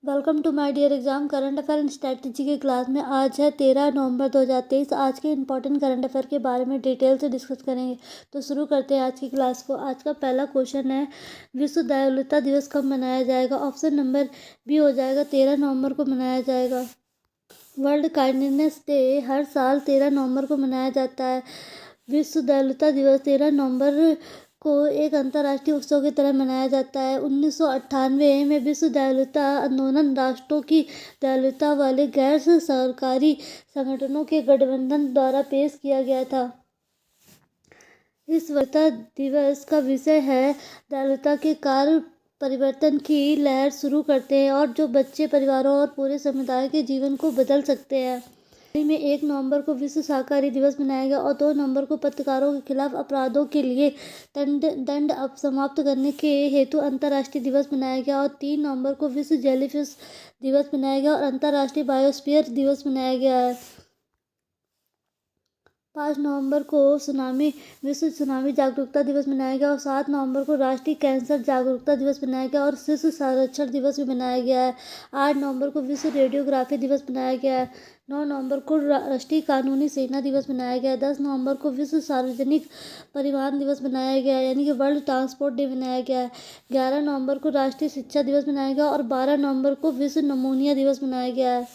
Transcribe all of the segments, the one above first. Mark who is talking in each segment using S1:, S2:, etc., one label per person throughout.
S1: Welcome to my dear exam current affair and strategy की class में आज है 13 नवंबर 2023। आज के इंपॉर्टेंट करंट अफेयर के बारे में डिटेल से डिस्कस करेंगे। तो शुरू करते हैं आज की क्लास को। आज का पहला क्वेश्चन है, विश्व दयालुता दिवस कब मनाया जाएगा? ऑप्शन नंबर बी हो जाएगा 13 नवंबर को मनाया जाएगा। वर्ल्ड काइंडनेस डे हर साल 13 नवंबर को मनाया जाता है। विश्व दयालुता दिवस 13 नवंबर को एक अंतर्राष्ट्रीय उत्सव की तरह मनाया जाता है। 1998 में विश्व दयालुता आंदोलन राष्ट्रों की दयालुता वाले गैर सरकारी संगठनों के गठबंधन द्वारा पेश किया गया था। इस दयालुता दिवस का विषय है, दयालुता के कार्य परिवर्तन की लहर शुरू करते हैं और जो बच्चे, परिवारों और पूरे समुदाय के जीवन को बदल सकते हैं। में 1 नवंबर को विश्व शाकाहारी दिवस मनाया गया और 2 नवंबर को पत्रकारों के खिलाफ अपराधों के लिए दंड समाप्त करने के हेतु अंतर्राष्ट्रीय दिवस मनाया गया और 3 नवंबर को विश्व जेलीफिश दिवस मनाया गया और अंतर्राष्ट्रीय बायोस्फीयर दिवस मनाया गया है। 5 नवंबर को विश्व सुनामी जागरूकता दिवस मनाया गया और 7 नवंबर को राष्ट्रीय कैंसर जागरूकता दिवस मनाया गया और शिशु संरक्षण दिवस भी मनाया गया है। 8 नवंबर को विश्व रेडियोग्राफी दिवस मनाया गया है। 9 नवंबर को राष्ट्रीय कानूनी सेना दिवस मनाया गया है। 10 नवंबर को विश्व सार्वजनिक परिवहन दिवस मनाया गया है, यानी कि वर्ल्ड ट्रांसपोर्ट डे मनाया गया है। 11 नवंबर को राष्ट्रीय शिक्षा दिवस मनाया गया और 12 नवंबर को विश्व निमोनिया दिवस मनाया गया है।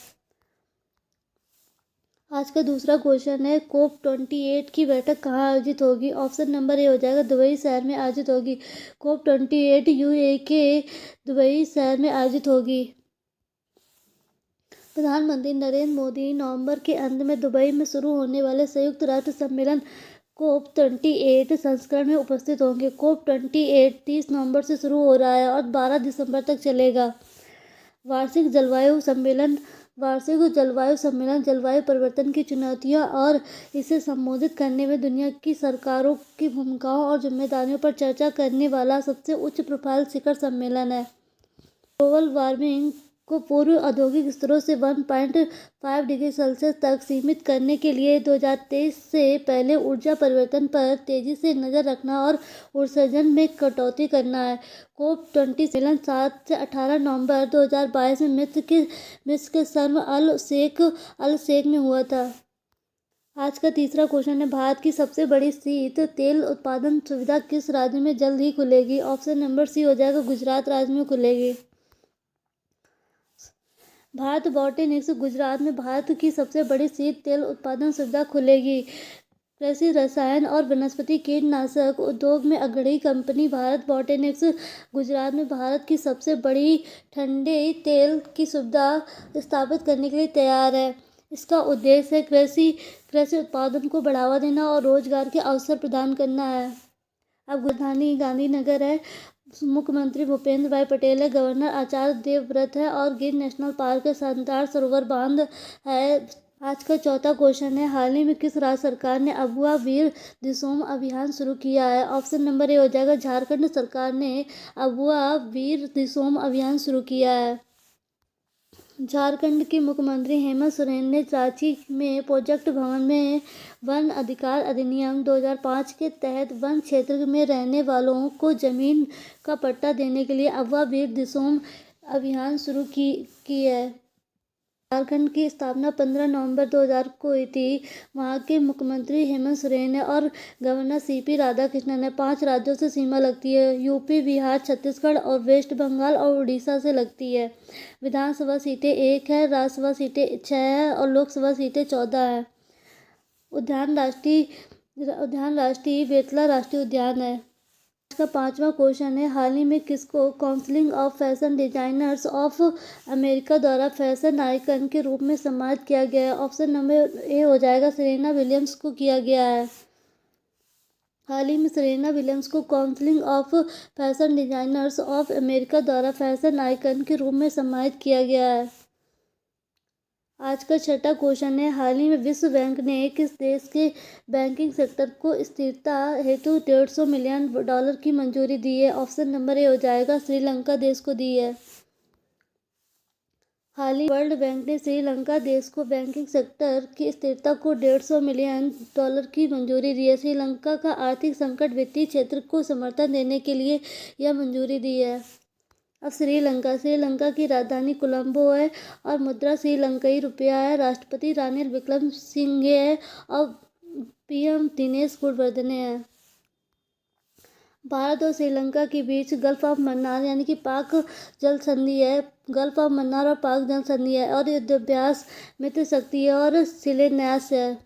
S1: आज का दूसरा क्वेश्चन है, COP28 की बैठक कहाँ आयोजित होगी? ऑप्शन नंबर ए हो जाएगा दुबई शहर में आयोजित होगी। COP28 यूएई के दुबई शहर में आयोजित होगी। प्रधानमंत्री नरेंद्र मोदी नवंबर के अंत में दुबई में शुरू होने वाले संयुक्त राष्ट्र सम्मेलन COP28 संस्करण में उपस्थित होंगे। COP28 30 नवंबर से शुरू हो रहा है और 12 दिसंबर तक चलेगा। वार्षिक जलवायु सम्मेलन जलवायु परिवर्तन की चुनौतियां और इसे संबोधित करने में दुनिया की सरकारों की भूमिकाओं और जिम्मेदारियों पर चर्चा करने वाला सबसे उच्च प्रोफाइल शिखर सम्मेलन है। ग्लोबल वार्मिंग को पूर्व औद्योगिक स्तरों से 1.5 डिग्री सेल्सियस तक सीमित करने के लिए 2023 से पहले ऊर्जा परिवर्तन पर तेजी से नजर रखना और उत्सर्जन में कटौती करना है। COP20 सम्मेलन 7 से 18 नवंबर 2022 में मिस्र के शर्म अल शेख में हुआ था। आज का तीसरा क्वेश्चन है, भारत की सबसे बड़ी शीत तेल उत्पादन सुविधा किस राज्य में जल्द ही खुलेगी? ऑप्शन नंबर सी हो जाएगा गुजरात राज्य में खुलेगी। भारत बायोटेक्निक्स गुजरात में भारत की सबसे बड़ी शीत तेल उत्पादन सुविधा खुलेगी। कृषि रसायन और वनस्पति कीटनाशक उद्योग में अग्रणी कंपनी भारत बायोटेक्निक्स गुजरात में भारत की सबसे बड़ी ठंडे तेल की सुविधा स्थापित करने के लिए तैयार है। इसका उद्देश्य है कृषि उत्पादन को बढ़ावा देना और रोजगार के अवसर प्रदान करना है। अब राजधानी गांधीनगर है, मुख्यमंत्री भूपेंद्र भाई पटेल है, गवर्नर आचार्य देवव्रत है और गिर नेशनल पार्क है, सरदार सरोवर बांध है। आज का चौथा क्वेश्चन है, हाल ही में किस राज्य सरकार ने अबुआ वीर दिसोम अभियान शुरू किया है? ऑप्शन नंबर ए हो जाएगा झारखंड सरकार ने अबुआ वीर दिसोम अभियान शुरू किया है। झारखंड के मुख्यमंत्री हेमंत सोरेन ने रांची में प्रोजेक्ट भवन में वन अधिकार अधिनियम 2005 के तहत वन क्षेत्र में रहने वालों को जमीन का पट्टा देने के लिए अबुआ वीर दिसोम अभियान शुरू की है। झारखंड की स्थापना 15 नवंबर 2000 को हुई थी। वहां के मुख्यमंत्री हेमंत सोरेन है और गवर्नर CP राधाकृष्णन है। 5 राज्यों से सीमा लगती है, यूपी, बिहार, छत्तीसगढ़ और वेस्ट बंगाल और उड़ीसा से लगती है। विधानसभा सीटें 1 है, राज्यसभा सीटें 6 है और लोकसभा सीटें 14 है। उद्यान राष्ट्रीय बेतला राष्ट्रीय उद्यान है। आज का 5वां क्वेश्चन है, हाल ही में किसको council of fashion designers of America द्वारा फैशन आइकन के रूप में सम्मानित किया गया है? ऑप्शन नंबर ए हो जाएगा सेरेना विलियम्स को किया गया है। हाल ही में सेरेना विलियम्स को council of fashion designers of America द्वारा फैशन आइकन के रूप में सम्मानित किया गया है। आज का छठा क्वेश्चन है, हाल ही में विश्व बैंक ने किस देश के बैंकिंग सेक्टर को स्थिरता हेतु $150 मिलियन की मंजूरी दी है? ऑप्शन नंबर ए हो जाएगा श्रीलंका देश को दी है। हाल ही वर्ल्ड बैंक ने श्रीलंका देश को बैंकिंग सेक्टर की स्थिरता को $150 मिलियन की मंजूरी दी है। श्रीलंका का आर्थिक संकट वित्तीय क्षेत्र को समर्थन देने के लिए यह मंजूरी दी है। अब श्रीलंका की राजधानी कोलंबो है और मुद्रा श्रीलंकाई रुपया है। राष्ट्रपति रानिल विक्रमसिंघे है और पीएम दिनेश गुणवर्धने है। भारत और श्रीलंका के बीच गल्फ ऑफ मन्नार यानी कि पाक जल संधि है। गल्फ ऑफ मन्नार और पाक जल संधि है और युद्धाभ्यास, मित्र शक्ति है और शिलान्यास है।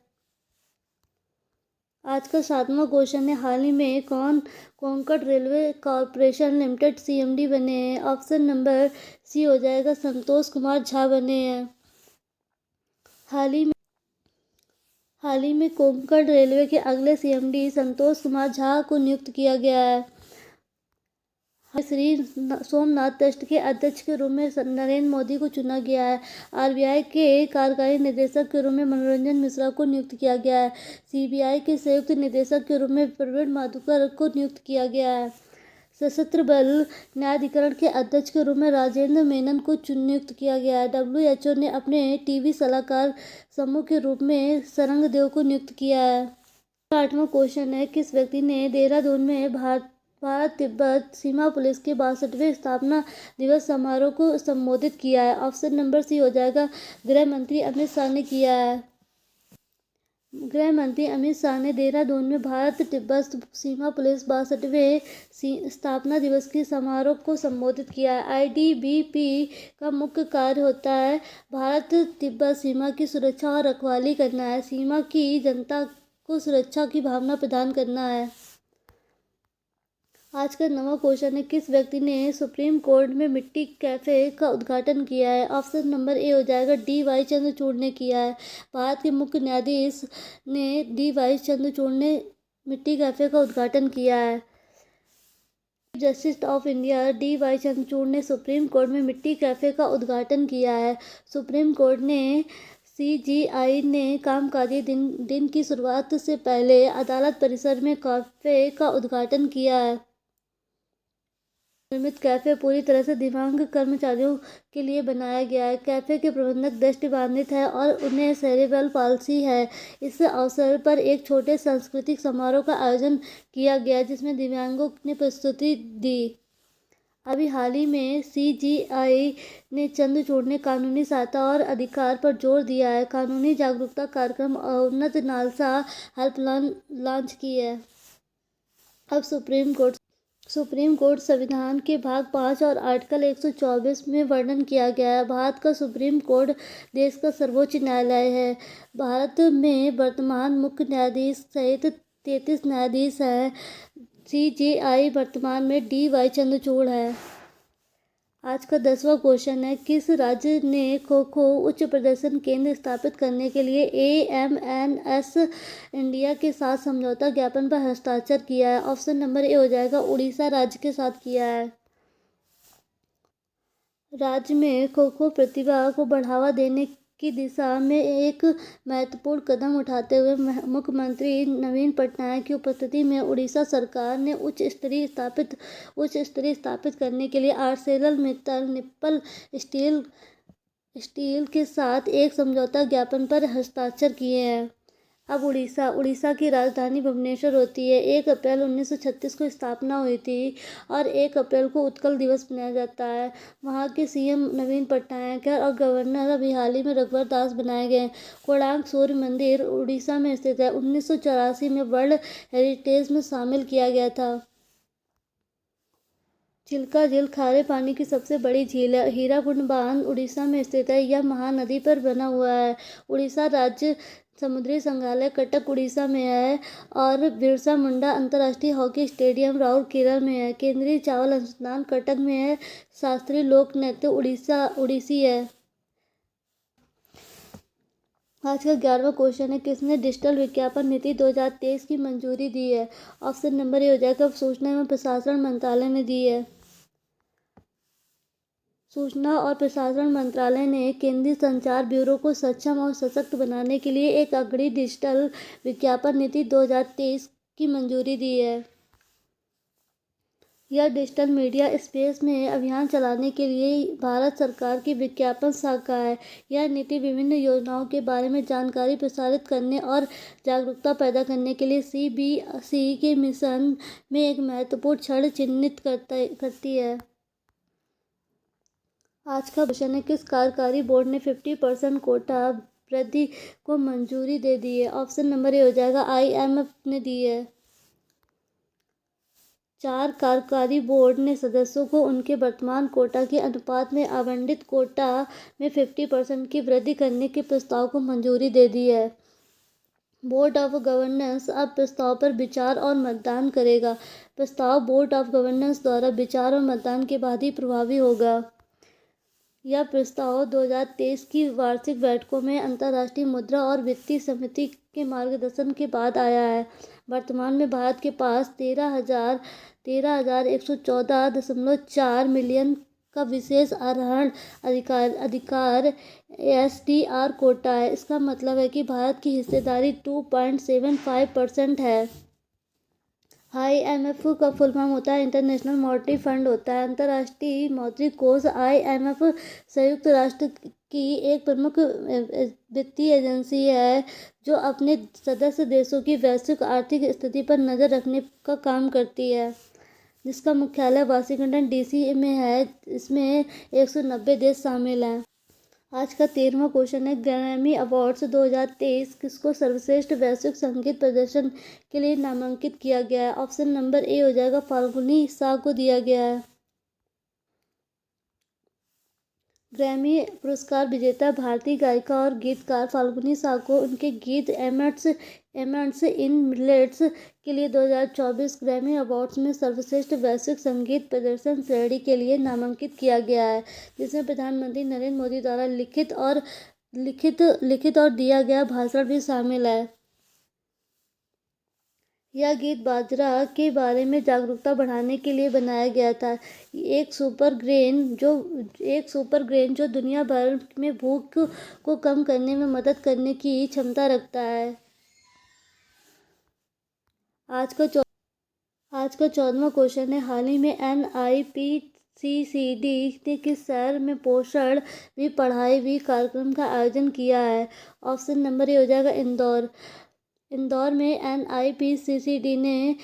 S1: आज का 7वां क्वेश्चन है, हाल ही में कौन Konkan railway corporation limited CMD बने हैं? ऑप्शन नंबर सी हो जाएगा, संतोष कुमार झा बने हैं। हाल ही में कोंकण रेलवे के अगले सीएमडी संतोष कुमार झा को नियुक्त किया गया है। श्री सोमनाथ ट्रस्ट के अध्यक्ष के रूप में नरेंद्र मोदी को चुना गया है। आरबीआई के कार्यकारी निदेशक के रूप में मनोरंजन मिश्रा को नियुक्त किया गया है। सीबीआई के संयुक्त निदेशक के रूप में प्रवीण माथुर को नियुक्त किया गया है। सशस्त्र बल न्यायाधिकरण के अध्यक्ष के रूप में राजेंद्र मेनन को नियुक्त किया गया है। डब्ल्यूएचओ ने अपने टीबी सलाहकार समूह के रूप में सरंगदेव को नियुक्त किया है। 8वां क्वेश्चन है, किस व्यक्ति ने देहरादून में भारत तिब्बत सीमा पुलिस के 62वें स्थापना दिवस समारोह को संबोधित किया है? ऑप्शन नंबर सी हो जाएगा, गृह मंत्री अमित शाह ने किया है। गृह मंत्री अमित शाह ने देहरादून में भारत तिब्बत सीमा पुलिस 62वें स्थापना दिवस के समारोह को संबोधित किया है। आईटीबीपी का मुख्य कार्य होता है भारत तिब्बत सीमा की सुरक्षा और रखवाली करना है। सीमा की जनता को सुरक्षा की भावना प्रदान करना है। आज का 9वां क्वेश्चन है, किस व्यक्ति ने सुप्रीम कोर्ट में मिट्टी कैफे का उद्घाटन किया है? ऑप्शन नंबर ए हो जाएगा, डी वाई चंद्रचूड़ ने किया है। भारत के मुख्य न्यायाधीश ने डी वाई चंद्रचूड़ ने मिट्टी कैफे का उद्घाटन किया है। Justice of India D Y Chandrachud ने सुप्रीम कोर्ट में मिट्टी कैफे का उद्घाटन किया है। सुप्रीम कोर्ट ने सीजीआई ने कामकाजी दिन की शुरुआत से पहले अदालत परिसर में कैफे का उद्घाटन किया है। निर्मित कैफे पूरी तरह से दिव्यांग कर्मचारियों के लिए बनाया गया है। कैफे के प्रबंधक दृष्टिबाधित है और उन्हें सेरेब्रल पाल्सी है। इस अवसर पर एक छोटे सांस्कृतिक समारोह का आयोजन किया गया जिसमें दिव्यांगों ने प्रस्तुति दी। अभी हाल ही में सीजीआई ने चंद्रचूड़ ने कानूनी सहायता और अधिकार पर जोर दिया है। कानूनी जागरूकता कार्यक्रम और उन्नत नालसा हेल्पलाइन लॉन्च की है। अब सुप्रीम कोर्ट संविधान के भाग 5 और आर्टिकल 124 में वर्णन किया गया है। भारत का सुप्रीम कोर्ट देश का सर्वोच्च न्यायालय है। भारत में वर्तमान मुख्य न्यायाधीश सहित 33 न्यायाधीश हैं। सीजीआई वर्तमान में डी वाई चंद्रचूड़ है। आज का 10वां क्वेश्चन है, किस राज्य ने खो खो उच्च प्रदर्शन केंद्र स्थापित करने के लिए एएमएनएस इंडिया के साथ समझौता ज्ञापन पर हस्ताक्षर किया है? ऑप्शन नंबर ए हो जाएगा, उड़ीसा राज्य के साथ किया है। राज्य में खो खो प्रतिभा को बढ़ावा देने की दिशा में एक महत्वपूर्ण कदम उठाते हुए मुख्यमंत्री नवीन पटनायक की उपस्थिति में उड़ीसा सरकार ने उच्च स्तरीय स्थापित करने के लिए आर्सेलर मित्तल निप्पल स्टील के साथ एक समझौता ज्ञापन पर हस्ताक्षर किए हैं। अब उड़ीसा की राजधानी भुवनेश्वर होती है। 1 अप्रैल 1936 को स्थापना हुई थी और 1 अप्रैल को उत्कल दिवस मनाया जाता है। वहाँ के सीएम नवीन पटनायक है और गवर्नर अभी हाल ही में रघुवर दास बनाए गए। कोणार्क सूर्य मंदिर उड़ीसा में स्थित है। 1984 में वर्ल्ड हेरिटेज में शामिल किया गया था। चिल्का झील खारे पानी की सबसे बड़ी झील है। हीराकुंड बांध उड़ीसा में स्थित है। यह महानदी पर बना हुआ है। उड़ीसा राज्य समुद्री संग्रहालय कटक उड़ीसा में है और बिरसा मुंडा अंतर्राष्ट्रीय हॉकी स्टेडियम राउरकेला में है। केंद्रीय चावल अनुसंधान कटक में है। शास्त्रीय लोक नृत्य उड़ीसी है। आज का 11वां क्वेश्चन है, किसने डिजिटल विज्ञापन नीति 2023 की मंजूरी दी है? ऑप्शन नंबर ए हो जाएगा, सूचना एवं प्रसारण मंत्रालय ने दी है। सूचना और प्रसारण मंत्रालय ने केंद्रीय संचार ब्यूरो को सक्षम और सशक्त बनाने के लिए एक अग्रणी डिजिटल विज्ञापन नीति 2023 की मंजूरी दी है। यह डिजिटल मीडिया स्पेस में अभियान चलाने के लिए भारत सरकार की विज्ञापन शाखा है। यह नीति विभिन्न योजनाओं के बारे में जानकारी प्रसारित करने और जागरूकता पैदा करने के लिए सीबीसी के मिशन में एक महत्वपूर्ण क्षण चिह्नित करती है। आज का क्वेश्चन है, किस कार्यकारी बोर्ड ने 50% कोटा वृद्धि को मंजूरी दे दी है? ऑप्शन नंबर ए हो जाएगा IMF ने दी है। 4 कार्यकारी बोर्ड ने सदस्यों को उनके वर्तमान कोटा के अनुपात में आवंटित कोटा में 50% की वृद्धि करने के प्रस्ताव को मंजूरी दे दी है। बोर्ड ऑफ गवर्नेंस अब प्रस्ताव पर विचार और मतदान करेगा। प्रस्ताव बोर्ड ऑफ गवर्नेंस द्वारा विचार और मतदान के बाद ही प्रभावी होगा। यह प्रस्ताव 2023 की वार्षिक बैठकों में अंतर्राष्ट्रीय मुद्रा और वित्तीय समिति के मार्गदर्शन के बाद आया है। वर्तमान में भारत के पास 13,114.4 मिलियन का विशेष आहरण अधिकार SDR कोटा है। इसका मतलब है कि भारत की हिस्सेदारी 2.75% है। IMF का फुल फॉर्म होता है इंटरनेशनल मॉनेटरी फंड होता है। अंतर्राष्ट्रीय मौद्रिक कोष IMF संयुक्त राष्ट्र की एक प्रमुख वित्तीय एजेंसी है जो अपने सदस्य देशों की वैश्विक आर्थिक स्थिति पर नज़र रखने का काम करती है, जिसका मुख्यालय वाशिंगटन DC में है। इसमें 190 देश शामिल हैं। आज का 13वां क्वेश्चन है, ग्रैमी अवार्ड्स 2023 किसको सर्वश्रेष्ठ वैश्विक संगीत प्रदर्शन के लिए नामांकित किया गया है? ऑप्शन नंबर ए हो जाएगा फाल्गुनी सा को दिया गया है। ग्रैमी पुरस्कार विजेता भारतीय गायिका और गीतकार फाल्गुनी सा को उनके गीत एमेंट्स इन मिलेट्स के लिए 2024 ग्रैमी अवार्ड्स में सर्वश्रेष्ठ वैश्विक संगीत प्रदर्शन श्रेणी के लिए नामांकित किया गया है, जिसमें प्रधानमंत्री नरेंद्र मोदी द्वारा लिखित और दिया गया भाषण भी शामिल है। यह गीत बाजरा के बारे में जागरूकता बढ़ाने के लिए बनाया गया था। एक सुपर ग्रेन जो दुनिया भर में भूख को कम करने में मदद करने की क्षमता रखता है। आज का 14वां क्वेश्चन है, हाल ही में NIPCCD ने किस शहर में पोषण भी पढ़ाई भी कार्यक्रम का आयोजन किया है? ऑप्शन नंबर ए हो जाएगा इंदौर में NIPCCD ने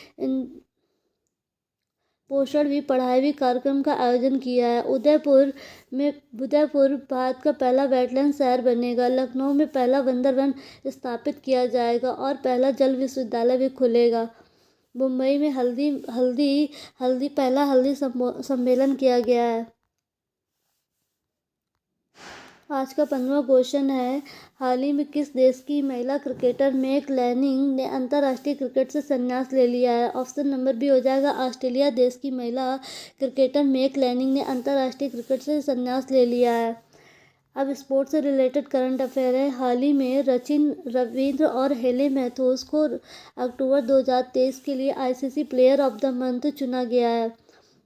S1: पोषण भी पढ़ाई भी कार्यक्रम का आयोजन किया है। उदयपुर भारत का पहला वेटलैंड शहर बनेगा। लखनऊ में पहला बंदरवन स्थापित किया जाएगा और पहला जल विश्वविद्यालय भी खुलेगा। मुंबई में पहला हल्दी सम्मेलन किया गया है। आज का 15वां क्वेश्चन है, हाल ही में किस देश की महिला क्रिकेटर मैक लैनिंग ने अंतर्राष्ट्रीय क्रिकेट से संन्यास ले लिया है? ऑप्शन नंबर बी हो जाएगा ऑस्ट्रेलिया देश की महिला क्रिकेटर मैक लैनिंग ने अंतर्राष्ट्रीय क्रिकेट से संन्यास ले लिया है। अब स्पोर्ट्स से रिलेटेड करंट अफेयर है। हाल ही में सचिन रविंद्र और हेले मैथ्यूज को अक्टूबर 2023 के लिए ICC player of the month चुना गया है।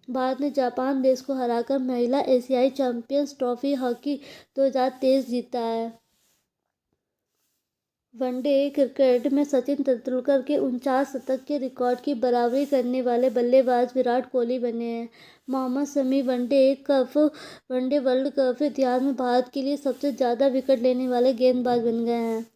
S1: भारत ने जापान देश को हराकर महिला एशियाई चैंपियंस ट्रॉफी हॉकी 2023 जीता है। वनडे क्रिकेट में सचिन तेंदुलकर के 49 शतक के रिकॉर्ड की बराबरी करने वाले बल्लेबाज विराट कोहली बने हैं। Mohammed Shami one day world cup इतिहास में भारत के लिए सबसे ज़्यादा विकेट लेने वाले गेंदबाज बन गए हैं।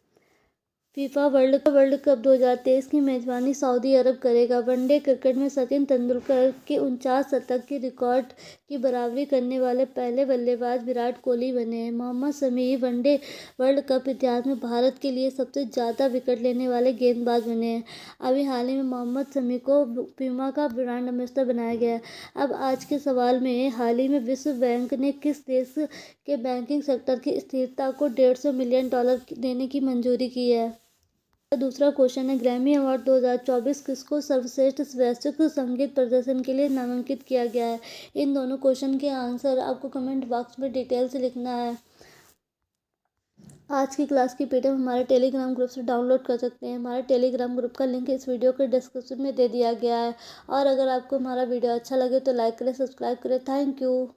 S1: फीफा वर्ल्ड कप 2023 की मेजबानी सऊदी अरब करेगा। वनडे क्रिकेट में सचिन तेंदुलकर के 49 शतक के रिकॉर्ड की बराबरी करने वाले पहले बल्लेबाज विराट कोहली बने हैं। Mohammed Shami one day world cup इतिहास में भारत के लिए सबसे ज़्यादा विकेट लेने वाले गेंदबाज बने हैं। अभी हाल ही में मोहम्मद शमी को प्यूमा का ब्रांड एम्बेसडर बनाया गया है। अब आज के सवाल में, हाल ही में विश्व बैंक ने किस देश के बैंकिंग सेक्टर की स्थिरता को $150 मिलियन देने की मंजूरी की है? दूसरा क्वेश्चन है, ग्रैमी अवार्ड 2024 किसको सर्वश्रेष्ठ वैश्विक संगीत प्रदर्शन के लिए नामांकित किया गया है? इन दोनों क्वेश्चन के आंसर आपको कमेंट बॉक्स में डिटेल से लिखना है। आज की क्लास की PDF हमारे टेलीग्राम ग्रुप से डाउनलोड कर सकते हैं। हमारे टेलीग्राम ग्रुप का लिंक इस वीडियो के डिस्क्रिप्शन में दे दिया गया है। और अगर आपको हमारा वीडियो अच्छा लगे तो लाइक करें, सब्सक्राइब करें। Thank you.